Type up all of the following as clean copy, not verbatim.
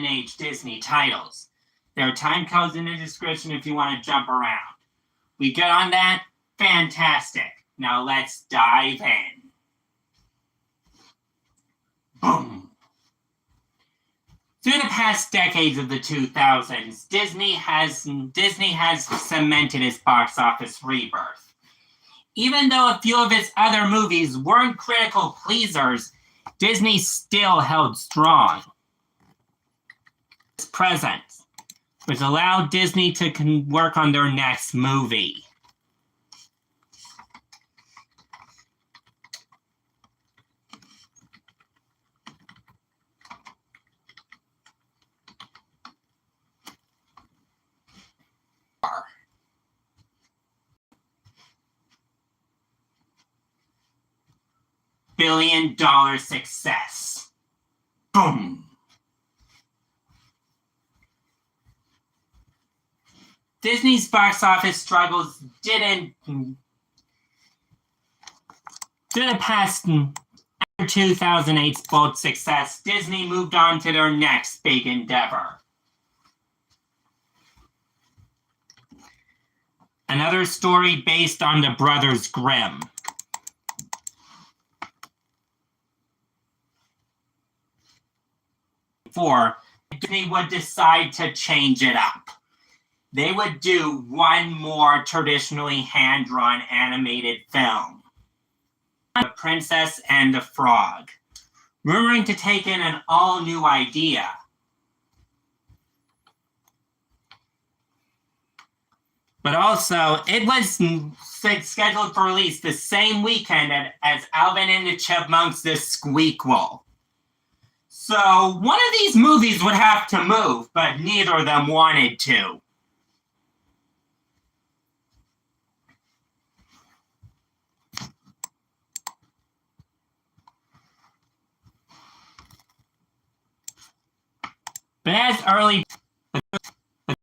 2008 Disney titles. There are time codes in the description if you want to jump around. We good on that? Fantastic. Now let's dive in. Boom. Through the past decades of the 2000s, Disney has cemented its box office rebirth. Even though a few of its other movies weren't critical pleasers, Disney still held strong. Its presence, which allowed Disney to work on their next movie. Billion-dollar success. Boom. Disney's box office struggles didn't pass after 2008's bold success. Disney moved on to their next big endeavor. Another story based on the Brothers Grimm. Disney would decide to change it up. They would do one more traditionally hand-drawn animated film, The Princess and the Frog, rumoring to take in an all-new idea. But also, it was scheduled for release the same weekend as Alvin and the Chipmunks' The Squeakquel. So, one of these movies would have to move, but neither of them wanted to. But it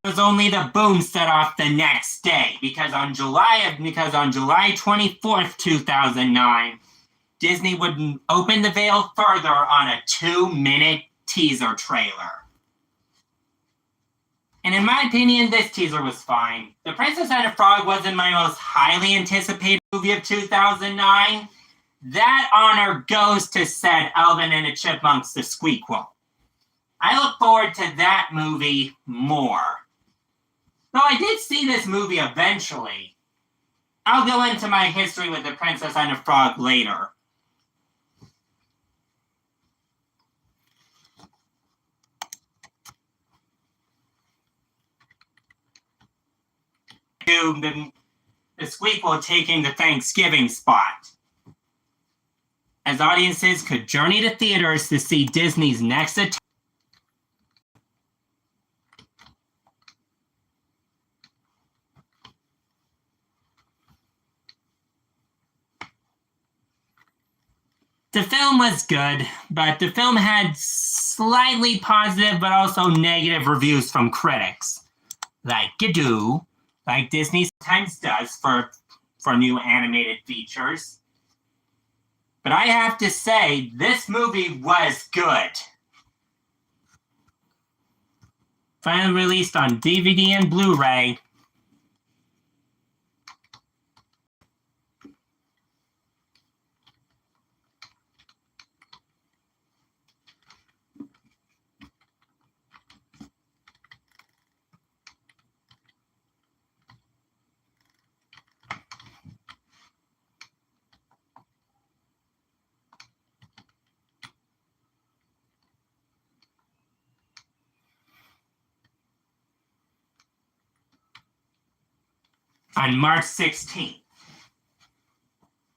was only the boom set off the next day, because on July 24th, 2009, Disney would open the veil further on a 2-minute teaser trailer. And in my opinion, this teaser was fine. The Princess and the Frog wasn't my most highly anticipated movie of 2009. That honor goes to said Alvin and the Chipmunks' The Squeakquel. I look forward to that movie more. Though I did see this movie eventually. I'll go into my history with The Princess and the Frog later. The Squeakquel taking the Thanksgiving spot, as audiences could journey to theaters to see Disney's next attempt. The film was good, but the film had slightly positive but also negative reviews from critics. Like Disney sometimes does for new animated features. But I have to say, this movie was good. Finally released on DVD and Blu-ray. On March 16th.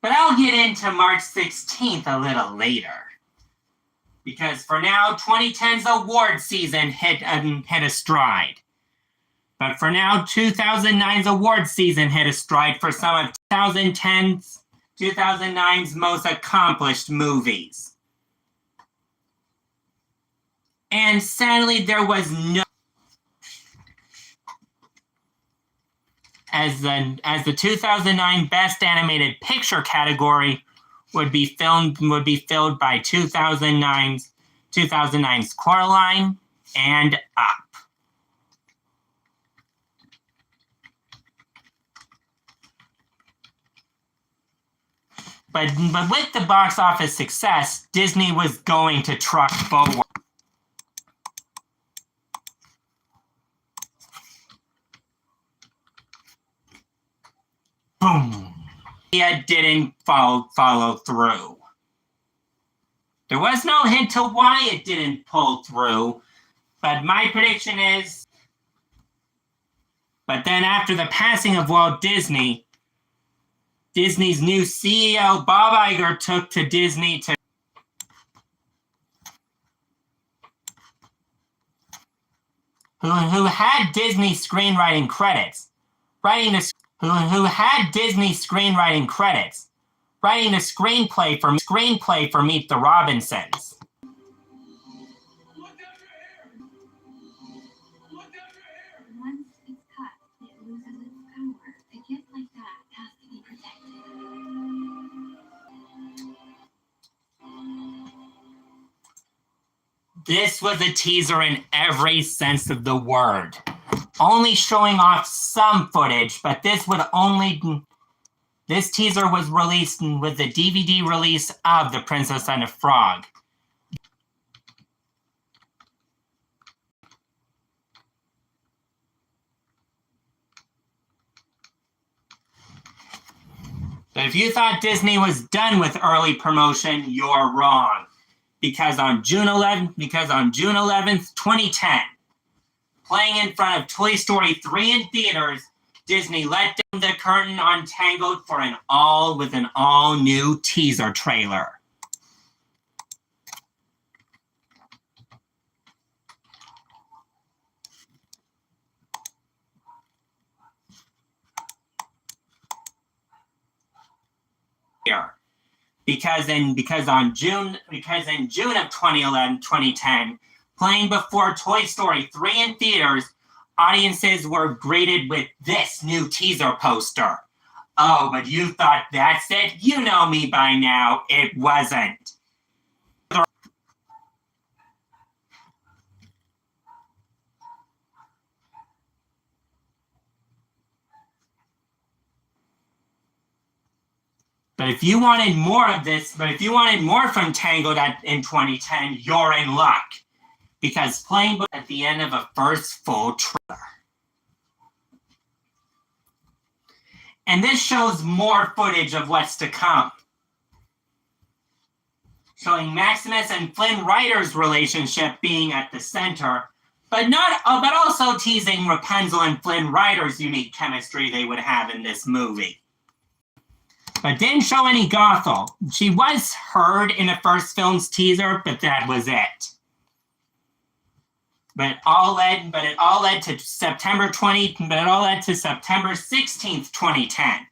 But I'll get into March 16th a little later. Because for now, 2010's award season hit a stride. But for now, 2009's award season hit a stride for some of 2009's most accomplished movies. And sadly, there was no... As the 2009 Best Animated Picture category would be filled by 2009's Coraline, and up. But with the box office success, Disney was going to truck forward. Boom. It didn't follow through. There was no hint to why it didn't pull through, but my prediction is, but then after the passing of Walt Disney, Disney's new CEO, Bob Iger, took to Disney to who had Disney screenwriting credits, writing the screenplay for Meet the Robinsons. Once it's cut, it loses its power. A gift like that has to be protected. This was a teaser in every sense of the word. Only showing off some footage, but this teaser was released with the DVD release of The Princess and the Frog. But if you thought Disney was done with early promotion, you're wrong. Because on June 11th, 2010, playing in front of Toy Story 3 in theaters, Disney let down the curtain on Tangled for an all-new teaser trailer. Because in June of 2010, playing before Toy Story 3 in theaters, audiences were greeted with this new teaser poster. Oh, but you thought that's it? You know me by now. It wasn't. But if you wanted more from Tangled in 2010, you're in luck. Because playing at the end of a first full trailer. And this shows more footage of what's to come. Showing Maximus and Flynn Rider's relationship being at the center, but also teasing Rapunzel and Flynn Rider's unique chemistry they would have in this movie. But didn't show any Gothel. She was heard in the first film's teaser, but that was it. But it all led to September 16th, 2010,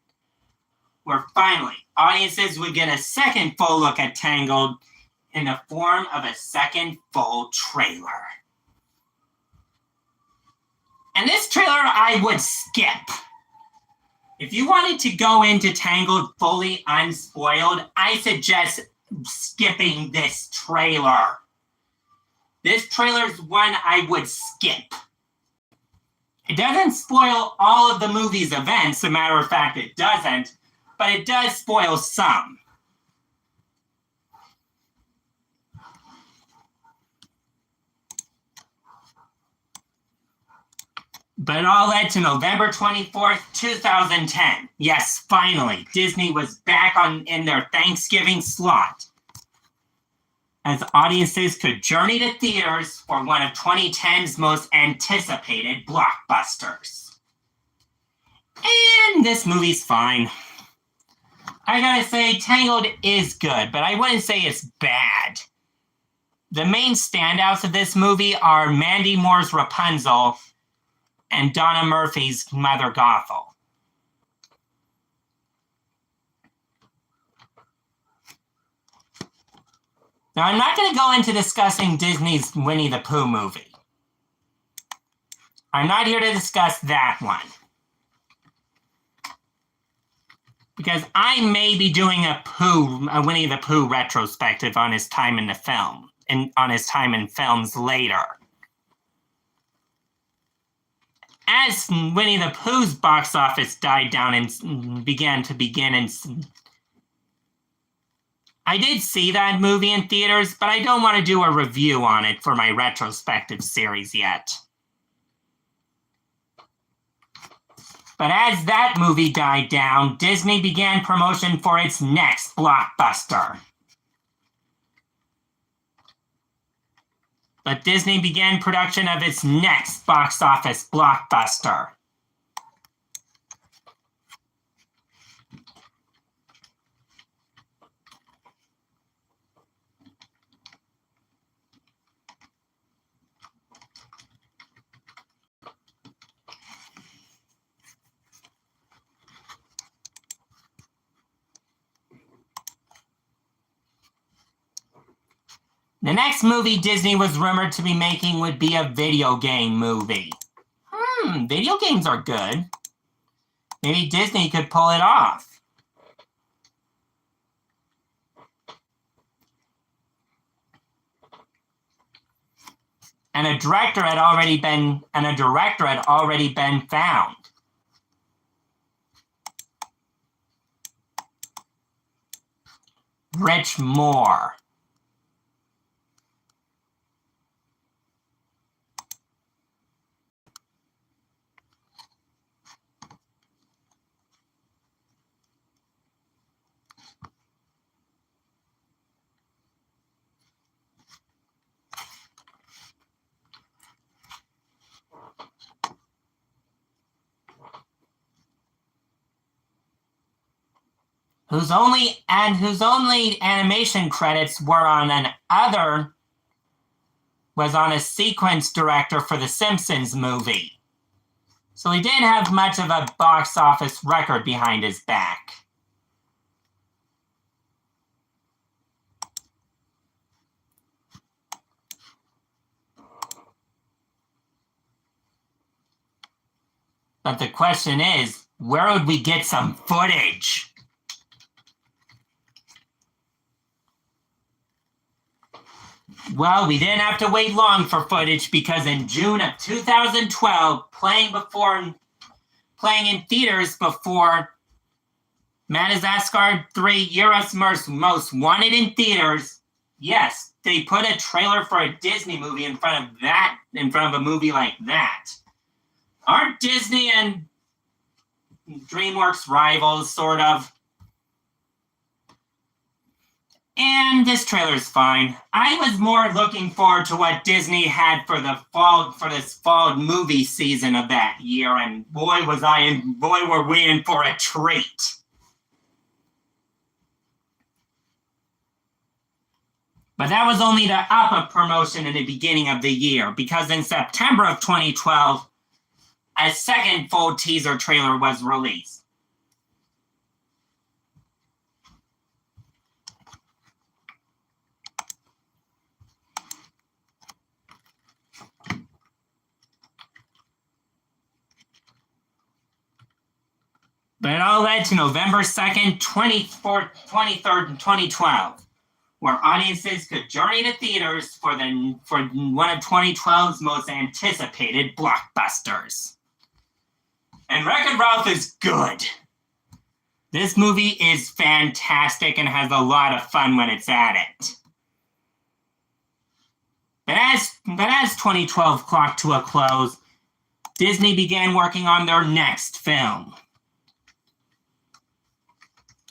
where finally audiences would get a second full look at Tangled in the form of a second full trailer. And this trailer I would skip. If you wanted to go into Tangled fully unspoiled, I suggest skipping this trailer. This trailer's one I would skip. It doesn't spoil all of the movie's events, as a matter of fact it doesn't, but it does spoil some. But it all led to November 24th, 2010. Yes, finally, Disney was back in their Thanksgiving slot, as audiences could journey to theaters for one of 2010's most anticipated blockbusters. And this movie's fine. I gotta say, Tangled is good, but I wouldn't say it's bad. The main standouts of this movie are Mandy Moore's Rapunzel and Donna Murphy's Mother Gothel. Now, I'm not going to go into discussing Disney's Winnie the Pooh movie. I'm not here to discuss that one. Because I may be doing a Winnie the Pooh retrospective on his time in the film, and on his time in films later. as Winnie the Pooh's box office died down and began, and I did see that movie in theaters, but I don't want to do a review on it for my retrospective series yet. But as that movie died down, Disney began promotion for its next blockbuster. But Disney began production of its next box office blockbuster. The next movie Disney was rumored to be making would be a video game movie. Video games are good. Maybe Disney could pull it off. And a director had already been found. Rich Moore. Whose only animation credits were on a sequence director for the Simpsons movie. So he didn't have much of a box office record behind his back. But the question is, where would we get some footage? Well, we didn't have to wait long for footage because in June of 2012, playing in theaters before Madagascar 3 Europe's Most Wanted in theaters, yes, they put a trailer for a Disney movie in front of a movie like that. Aren't Disney and DreamWorks rivals, sort of? And this trailer's fine. I was more looking forward to what Disney had for this fall movie season of that year, and boy were we in for a treat. But that was only the up promotion in the beginning of the year, because in September of 2012, a second full teaser trailer was released. But it all led to November 2nd, 23rd, 2012, where audiences could journey to theaters for one of 2012's most anticipated blockbusters. And Wreck-It Ralph is good. This movie is fantastic and has a lot of fun when it's at it. But as 2012 clocked to a close, Disney began working on their next film.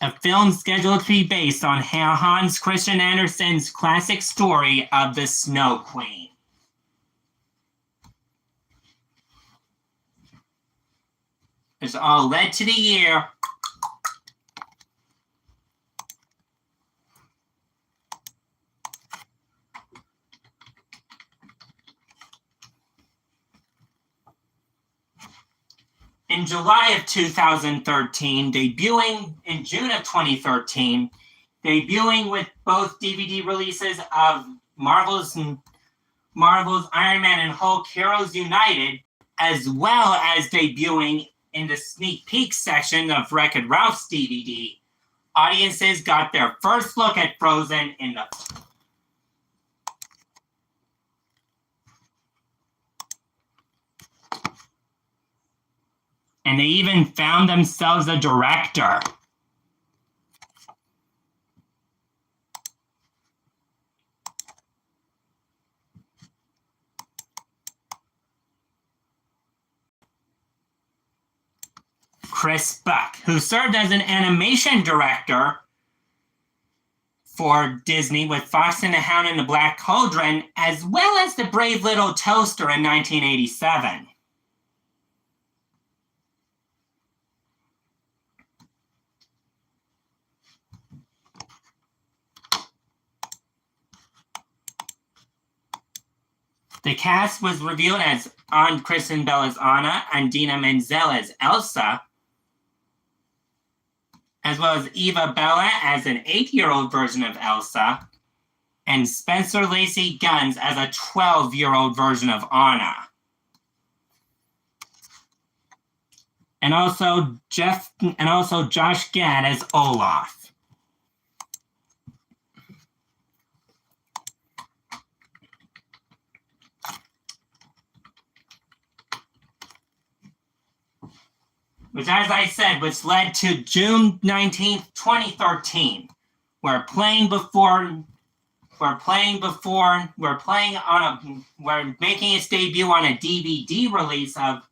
A film scheduled to be based on Hans Christian Andersen's classic story of the Snow Queen. This all led to the year in July of 2013, debuting in June of 2013, debuting with both DVD releases of Marvel's Iron Man and Hulk Heroes United, as well as debuting in the sneak peek section of Wreck-It Ralph's DVD, audiences got their first look at Frozen in the And they even found themselves a director. Chris Buck, who served as an animation director for Disney with Fox and the Hound and the Black Cauldron, as well as The Brave Little Toaster in 1987. The cast was revealed as Kristen Bell as Anna and Dina Menzel as Elsa, as well as Eva Bella as an 8-year-old version of Elsa, and Spencer Lacey Guns as a 12-year-old version of Anna. And also Josh Gad as Olaf. Which, as I said, which led to June 19th, 2013. We're making its debut on a DVD release of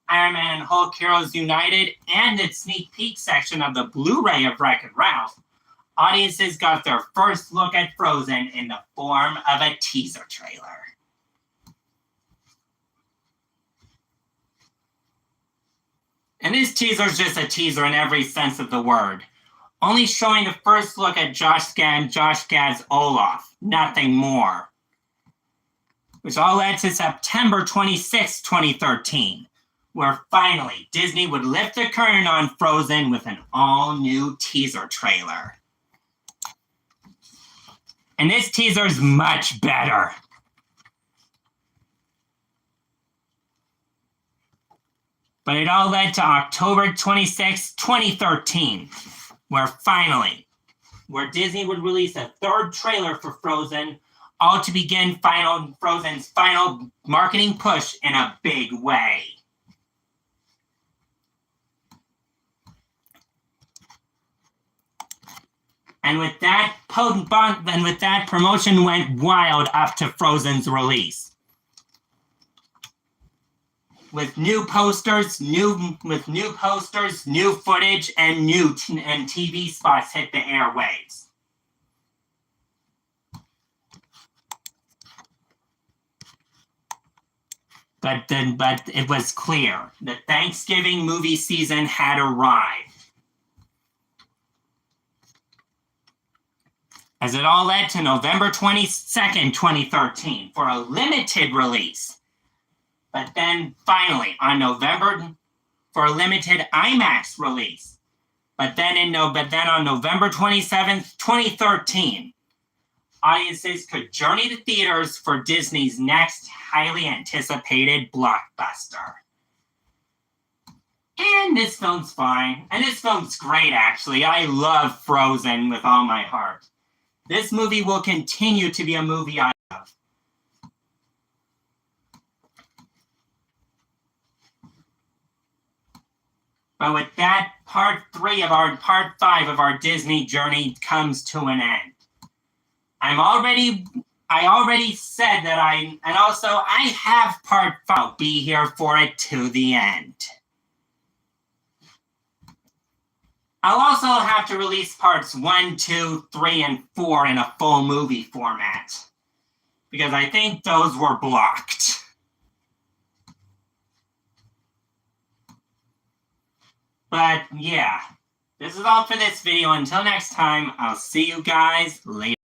Iron Man and Hulk Heroes United and its sneak peek section of the Blu-ray of Wreck-It Ralph. Audiences got their first look at Frozen in the form of a teaser trailer. And this teaser is just a teaser in every sense of the word, only showing the first look at Josh Gad's Olaf, nothing more. Which all led to September 26, 2013, where finally Disney would lift the curtain on Frozen with an all-new teaser trailer. And this teaser is much better. But it all led to October 26, 2013, where Disney would release a third trailer for Frozen, all to begin Frozen's final marketing push in a big way. And with that, promotion went wild up to Frozen's release. With new posters, new footage, and TV spots hit the airwaves. But it was clear the Thanksgiving movie season had arrived, as it all led to November 22nd, 2013, for a limited release. But then finally, for a limited IMAX release. But then on November 27th, 2013, audiences could journey to theaters for Disney's next highly anticipated blockbuster. And this film's fine. And this film's great, actually. I love Frozen with all my heart. This movie will continue to be a movie I love. But with that, part 5 of our Disney journey comes to an end. I already said that I have part 5. I'll be here for it to the end. I'll also have to release parts 1, 2, 3, and 4 in a full movie format, because I think those were blocked. But yeah, this is all for this video. Until next time, I'll see you guys later.